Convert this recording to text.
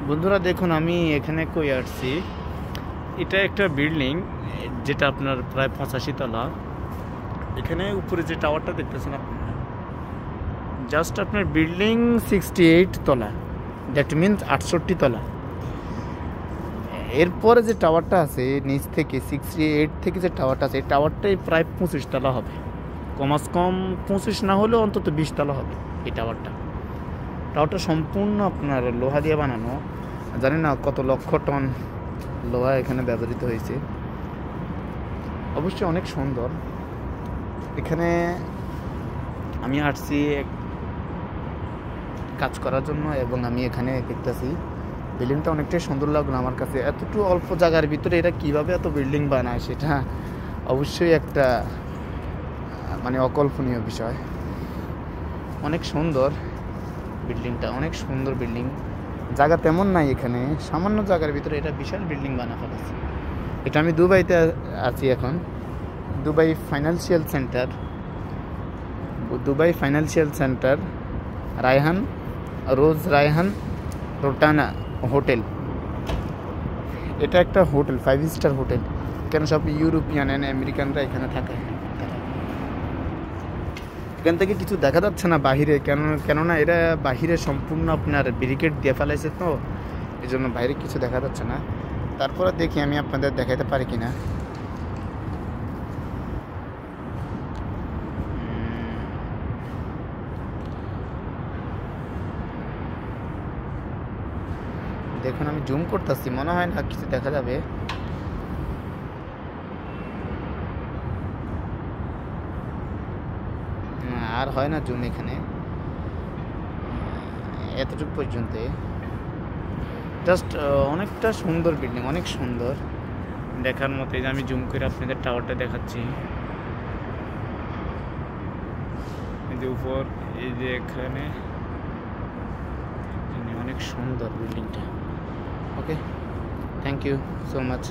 বন্ধুরা দেখুন, আমি এখানে কই আসছি। এটা একটা বিল্ডিং যেটা আপনার প্রায় 85 তলা। এখানে উপরে যে টাওয়ারটা দেখতেছেন আপনারা, জাস্ট আপনার বিল্ডিং 68 তলা, দ্যাট মিনস 68 তলা। এরপরে যে টাওয়ারটা আছে নিচ থেকে 68 থেকে যে টাওয়ারটা আছে, এই টাওয়ারটাই প্রায় 25 তলা হবে। কমাস কম 25 না হলেও অন্তত 20 তলা হবে এই টাওয়ারটা। টাওয়ারটা সম্পূর্ণ আপনার লোহা দিয়ে বানানো। জানি না কত লক্ষ টন লোহা এখানে ব্যবহৃত হয়েছে। অবশ্যই অনেক সুন্দর। এখানে আমি আসছি কাজ করার জন্য এবং আমি এখানে দেখতেছি বিল্ডিংটা অনেকটাই সুন্দর লাগলো আমার কাছে। এতটুকু অল্প জায়গার ভিতরে এরা কীভাবে এত বিল্ডিং বানায় সেটা অবশ্যই একটা মানে অকল্পনীয় বিষয়। অনেক সুন্দর বিল্ডিংটা, অনেক সুন্দর বিল্ডিং। জায়গা তেমন নাই এখানে, সামান্য জায়গার ভিতরে এটা বিশাল বিল্ডিং বানা ফেলেছে। এটা আমি দুবাইতে আছি এখন, দুবাই ফাইন্যান্সিয়াল সেন্টার, রায়হান রোজ রায়হান রোটানা হোটেল। এটা একটা হোটেল, 5 স্টার হোটেল। কেন সব ইউরোপিয়ান অ্যান্ড আমেরিকানরা এখানে থাকে। এখান থেকে কিছু দেখা যাচ্ছে না বাহিরে, কেননা এরা বাহিরে সম্পূর্ণ আপনার ব্যারিকেড দিয়ে ফেলাইছে, তো এই জন্য বাইরে কিছু দেখা যাচ্ছে না। তারপরে দেখি আমি আপনাদের দেখাতে পারি কিনা। দেখুন আমি জুম করতেছি, মনে হয় না কিছু দেখা যাবে। আর হয় না জুম এখানে, এতটুকু পর্যন্ত। জাস্ট অনেকটা সুন্দর বিল্ডিং, অনেক সুন্দর দেখার মতো। এই যে আমি জুম করে আপনাদের টাওয়ারটা দেখাচ্ছি, এই যে উপর, এই যে এখানে অনেক সুন্দর বিল্ডিংটা। ওকে, থ্যাংক ইউ সো মাচ।